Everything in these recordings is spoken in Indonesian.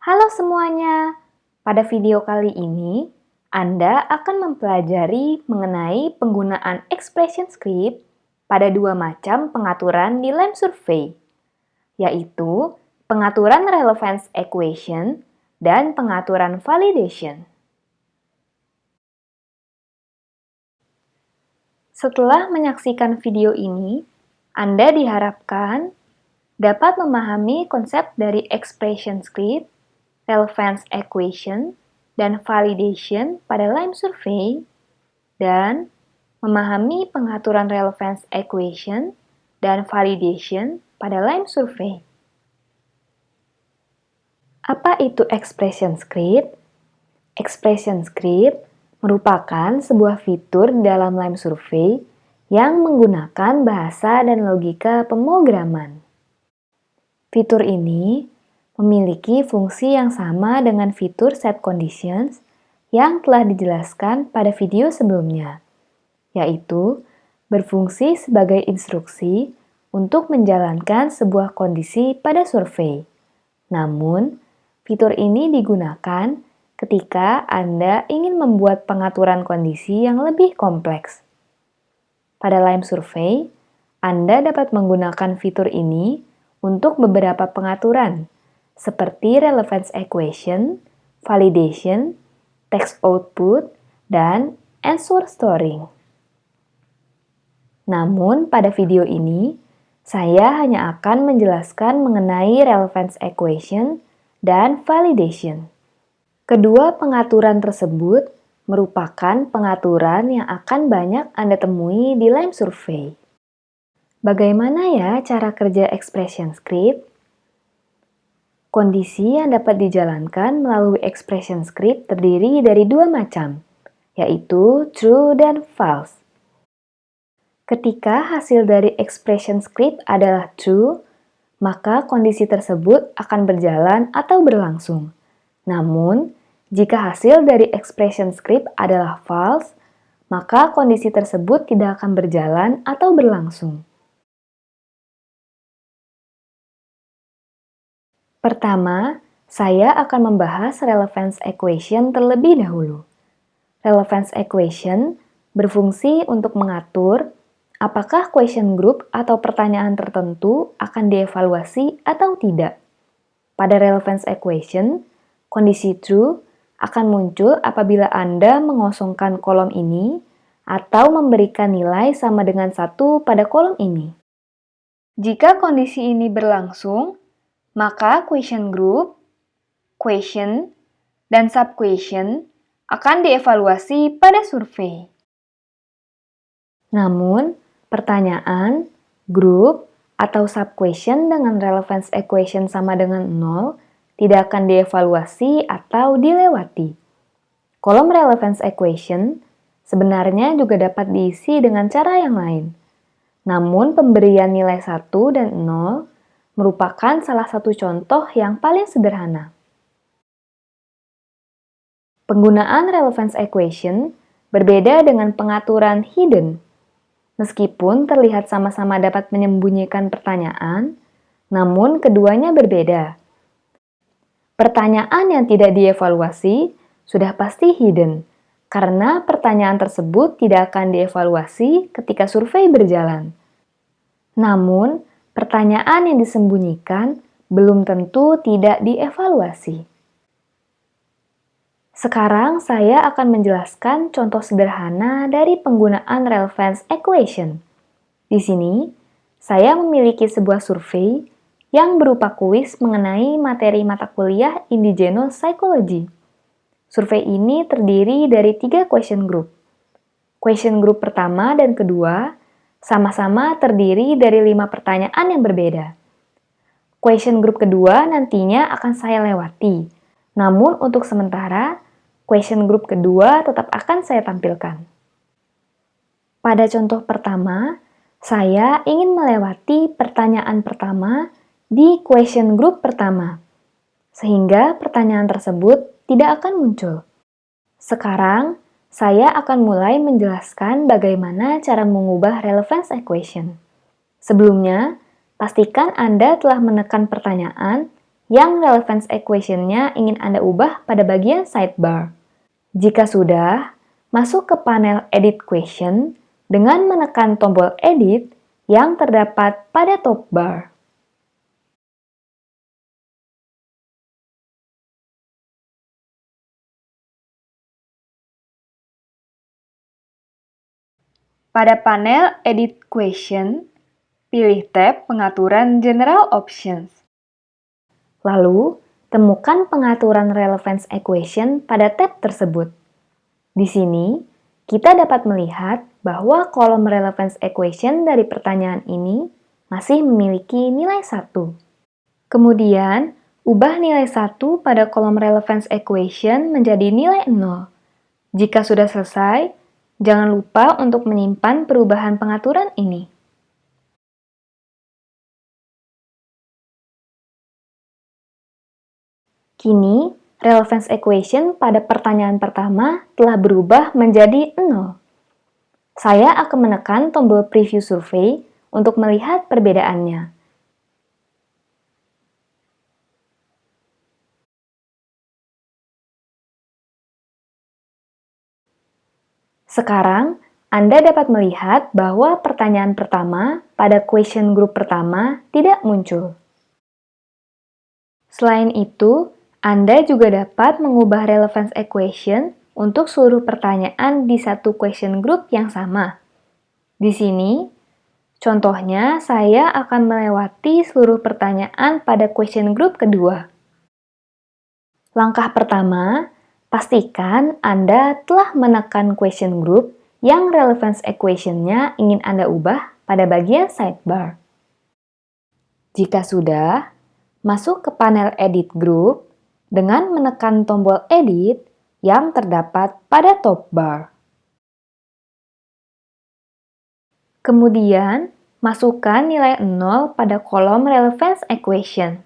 Halo semuanya, pada video kali ini Anda akan mempelajari mengenai penggunaan expression script pada dua macam pengaturan di LAMP survey, yaitu pengaturan relevance equation dan pengaturan validation. Setelah menyaksikan video ini, Anda diharapkan dapat memahami konsep dari expression script, relevance equation, dan validation pada LAMP survey, dan memahami pengaturan relevance equation dan validation pada LAMP survey. Apa itu expression script? Expression script merupakan sebuah fitur dalam LAMP survey yang menggunakan bahasa dan logika pemrograman. Fitur ini memiliki fungsi yang sama dengan fitur set conditions yang telah dijelaskan pada video sebelumnya, yaitu berfungsi sebagai instruksi untuk menjalankan sebuah kondisi pada survei. Namun, fitur ini digunakan ketika Anda ingin membuat pengaturan kondisi yang lebih kompleks. Pada LAMP survey, Anda dapat menggunakan fitur ini untuk beberapa pengaturan, seperti relevance equation, validation, text output, dan answer storing. Namun, pada video ini, saya hanya akan menjelaskan mengenai relevance equation dan validation. Kedua pengaturan tersebut merupakan pengaturan yang akan banyak Anda temui di LAMP survey. Bagaimana ya cara kerja expression script? Kondisi yang dapat dijalankan melalui expression script terdiri dari dua macam, yaitu true dan false. Ketika hasil dari expression script adalah true, maka kondisi tersebut akan berjalan atau berlangsung. Namun, jika hasil dari expression script adalah false, maka kondisi tersebut tidak akan berjalan atau berlangsung. Pertama, saya akan membahas relevance equation terlebih dahulu. Relevance equation berfungsi untuk mengatur apakah question group atau pertanyaan tertentu akan dievaluasi atau tidak. Pada relevance equation, kondisi true akan muncul apabila Anda mengosongkan kolom ini atau memberikan nilai sama dengan 1 pada kolom ini. Jika kondisi ini berlangsung, maka question group, question, dan sub-question akan dievaluasi pada survei. Namun, pertanyaan, group, atau sub-question dengan relevance equation sama dengan 0 tidak akan dievaluasi atau dilewati. Kolom relevance equation sebenarnya juga dapat diisi dengan cara yang lain. Namun, pemberian nilai 1 dan 0 merupakan salah satu contoh yang paling sederhana. Penggunaan relevance equation berbeda dengan pengaturan hidden. Meskipun terlihat sama-sama dapat menyembunyikan pertanyaan, namun keduanya berbeda. Pertanyaan yang tidak dievaluasi sudah pasti hidden, karena pertanyaan tersebut tidak akan dievaluasi ketika survei berjalan. Namun, pertanyaan yang disembunyikan belum tentu tidak dievaluasi. Sekarang saya akan menjelaskan contoh sederhana dari penggunaan relevance equation. Di sini, saya memiliki sebuah survei yang berupa kuis mengenai materi mata kuliah Indigenous Psychology. Survei ini terdiri dari 3 question group. Question group pertama dan kedua sama-sama terdiri dari 5 pertanyaan yang berbeda. Question group kedua nantinya akan saya lewati, namun untuk sementara, question group kedua tetap akan saya tampilkan. Pada contoh pertama, saya ingin melewati pertanyaan pertama di question group pertama, sehingga pertanyaan tersebut tidak akan muncul. Sekarang, saya akan mulai menjelaskan bagaimana cara mengubah relevance equation. Sebelumnya, pastikan Anda telah menekan pertanyaan yang relevance equation-nya ingin Anda ubah pada bagian sidebar. Jika sudah, masuk ke panel Edit Question dengan menekan tombol Edit yang terdapat pada top bar. Pada panel Edit Question, pilih tab Pengaturan General Options. Lalu, temukan pengaturan relevance equation pada tab tersebut. Di sini, kita dapat melihat bahwa kolom relevance equation dari pertanyaan ini masih memiliki nilai 1. Kemudian, ubah nilai 1 pada kolom relevance equation menjadi nilai 0. Jika sudah selesai, jangan lupa untuk menyimpan perubahan pengaturan ini. Kini, relevance equation pada pertanyaan pertama telah berubah menjadi 0. Saya akan menekan tombol preview survei untuk melihat perbedaannya. Sekarang, Anda dapat melihat bahwa pertanyaan pertama pada question group pertama tidak muncul. Selain itu, Anda juga dapat mengubah relevance equation untuk seluruh pertanyaan di satu question group yang sama. Di sini, contohnya saya akan melewati seluruh pertanyaan pada question group kedua. Langkah pertama, pastikan Anda telah menekan question group yang relevance equation-nya ingin Anda ubah pada bagian sidebar. Jika sudah, masuk ke panel Edit Group dengan menekan tombol Edit yang terdapat pada top bar. Kemudian, masukkan nilai 0 pada kolom relevance equation.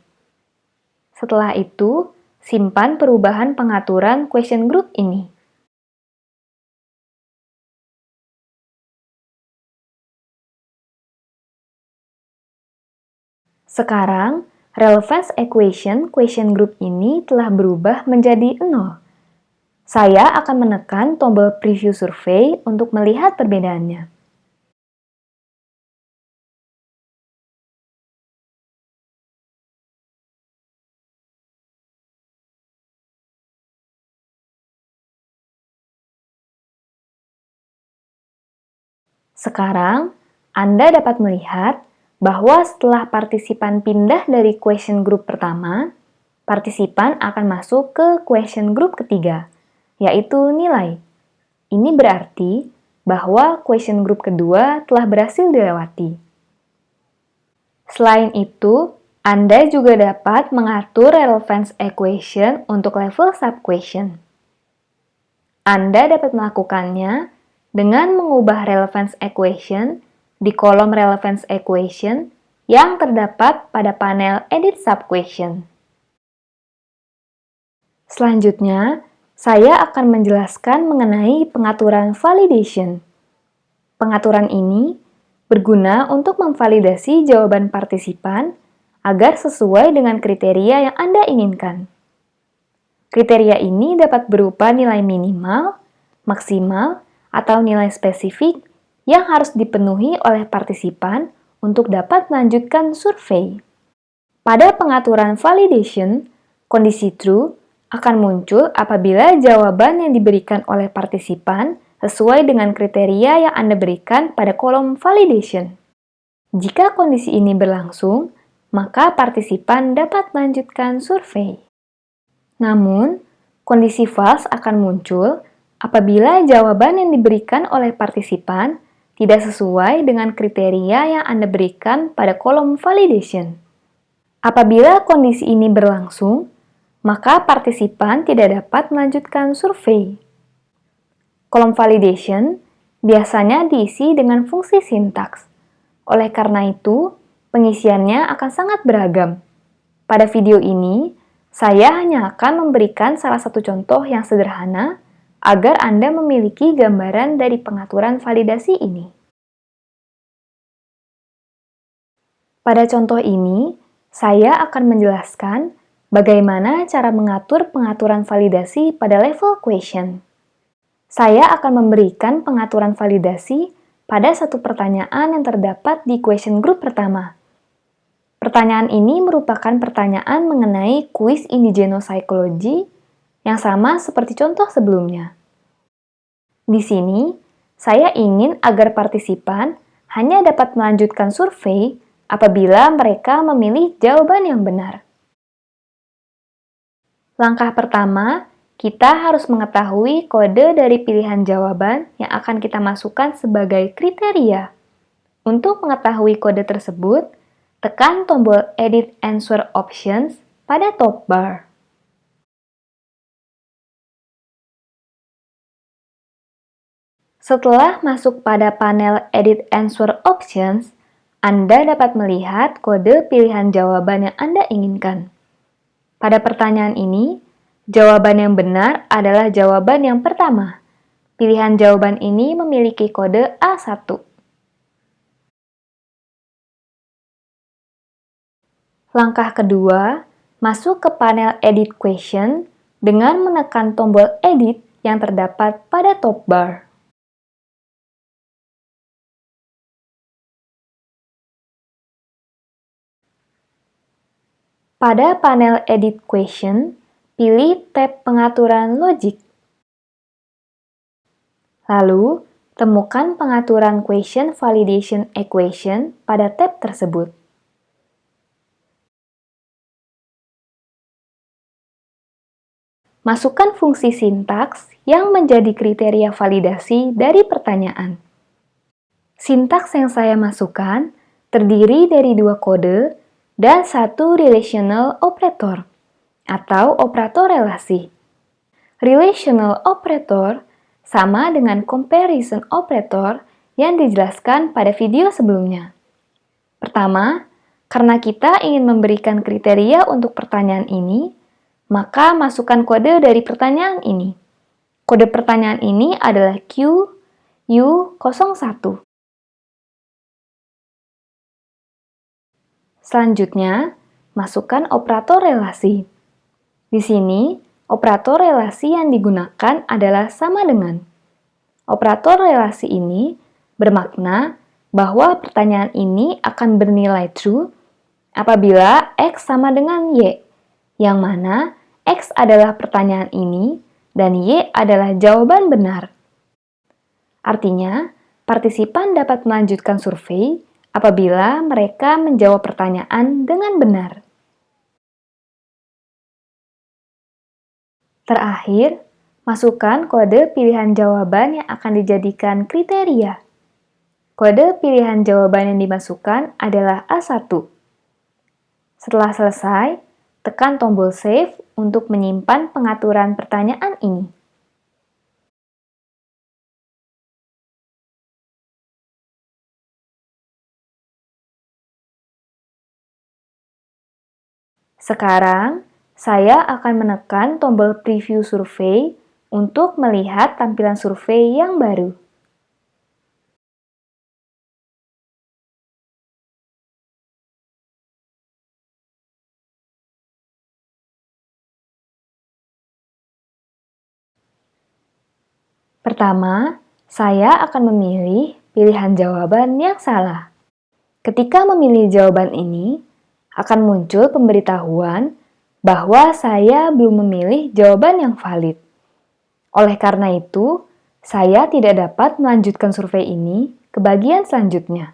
Setelah itu, simpan perubahan pengaturan question group ini. Sekarang, relevance equation question group ini telah berubah menjadi 0. Saya akan menekan tombol preview survei untuk melihat perbedaannya. Sekarang, Anda dapat melihat bahwa setelah partisipan pindah dari question group pertama, partisipan akan masuk ke question group ketiga, yaitu nilai. Ini berarti bahwa question group kedua telah berhasil dilewati. Selain itu, Anda juga dapat mengatur relevance equation untuk level sub-question. Anda dapat melakukannya dengan mengubah relevance equation di kolom relevance equation yang terdapat pada panel Edit Sub-Question. Selanjutnya, saya akan menjelaskan mengenai pengaturan validation. Pengaturan ini berguna untuk memvalidasi jawaban partisipan agar sesuai dengan kriteria yang Anda inginkan. Kriteria ini dapat berupa nilai minimal, maksimal, atau nilai spesifik yang harus dipenuhi oleh partisipan untuk dapat melanjutkan survei. Pada pengaturan validation, kondisi true akan muncul apabila jawaban yang diberikan oleh partisipan sesuai dengan kriteria yang Anda berikan pada kolom validation. Jika kondisi ini berlangsung, maka partisipan dapat melanjutkan survei. Namun, kondisi false akan muncul apabila jawaban yang diberikan oleh partisipan tidak sesuai dengan kriteria yang Anda berikan pada kolom validation. Apabila kondisi ini berlangsung, maka partisipan tidak dapat melanjutkan survei. Kolom validation biasanya diisi dengan fungsi sintaks. Oleh karena itu, pengisiannya akan sangat beragam. Pada video ini, saya hanya akan memberikan salah satu contoh yang sederhana agar Anda memiliki gambaran dari pengaturan validasi ini. Pada contoh ini, saya akan menjelaskan Bagaimana cara mengatur pengaturan validasi pada level question? Saya akan memberikan pengaturan validasi pada satu pertanyaan yang terdapat di question group pertama. Pertanyaan ini merupakan pertanyaan mengenai kuis indigenopsychology yang sama seperti contoh sebelumnya. Di sini, saya ingin agar partisipan hanya dapat melanjutkan survei apabila mereka memilih jawaban yang benar. Langkah pertama, kita harus mengetahui kode dari pilihan jawaban yang akan kita masukkan sebagai kriteria. Untuk mengetahui kode tersebut, tekan tombol Edit Answer Options pada top bar. Setelah masuk pada panel Edit Answer Options, Anda dapat melihat kode pilihan jawaban yang Anda inginkan. Pada pertanyaan ini, jawaban yang benar adalah jawaban yang pertama. Pilihan jawaban ini memiliki kode A1. Langkah kedua, masuk ke panel Edit Question dengan menekan tombol Edit yang terdapat pada top bar. Pada panel Edit Question, pilih tab Pengaturan Logik. Lalu, temukan pengaturan Question Validation Equation pada tab tersebut. Masukkan fungsi sintaks yang menjadi kriteria validasi dari pertanyaan. Sintaks yang saya masukkan terdiri dari 2 kode dan 1 relational operator atau operator relasi. Relational operator sama dengan comparison operator yang dijelaskan pada video sebelumnya. Pertama, karena kita ingin memberikan kriteria untuk pertanyaan ini, maka masukkan kode dari pertanyaan ini. Kode pertanyaan ini adalah QU01. Selanjutnya, masukkan operator relasi. Di sini, operator relasi yang digunakan adalah sama dengan. Operator relasi ini bermakna bahwa pertanyaan ini akan bernilai true apabila X sama dengan Y, yang mana X adalah pertanyaan ini dan Y adalah jawaban benar. Artinya, partisipan dapat melanjutkan survei apabila mereka menjawab pertanyaan dengan benar. Terakhir, masukkan kode pilihan jawaban yang akan dijadikan kriteria. Kode pilihan jawaban yang dimasukkan adalah A1. Setelah selesai, tekan tombol Save untuk menyimpan pengaturan pertanyaan ini. Sekarang, saya akan menekan tombol Preview Survei untuk melihat tampilan survei yang baru. Pertama, saya akan memilih pilihan jawaban yang salah. Ketika memilih jawaban ini, akan muncul pemberitahuan bahwa saya belum memilih jawaban yang valid. Oleh karena itu, saya tidak dapat melanjutkan survei ini ke bagian selanjutnya.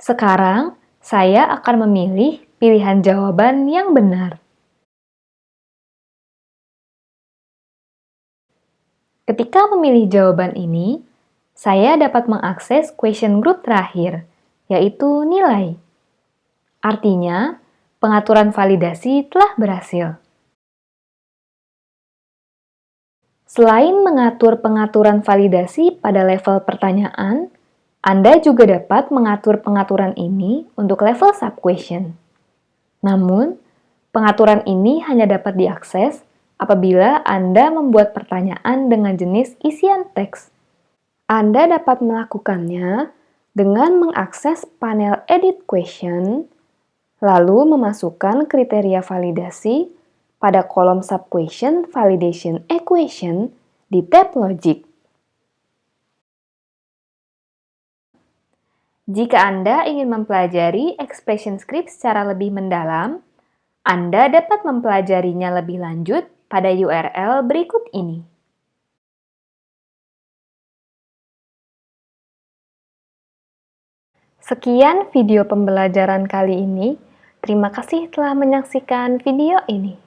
Sekarang, saya akan memilih pilihan jawaban yang benar. Ketika memilih jawaban ini, saya dapat mengakses question group terakhir, yaitu nilai. Artinya, pengaturan validasi telah berhasil. Selain mengatur pengaturan validasi pada level pertanyaan, Anda juga dapat mengatur pengaturan ini untuk level sub-question. Namun, pengaturan ini hanya dapat diakses apabila Anda membuat pertanyaan dengan jenis isian teks. Anda dapat melakukannya dengan mengakses panel Edit Question, lalu memasukkan kriteria validasi pada kolom Subquestion Validation Equation di tab Logic. Jika Anda ingin mempelajari expression script secara lebih mendalam, Anda dapat mempelajarinya lebih lanjut pada URL berikut ini. Sekian video pembelajaran kali ini. Terima kasih telah menyaksikan video ini.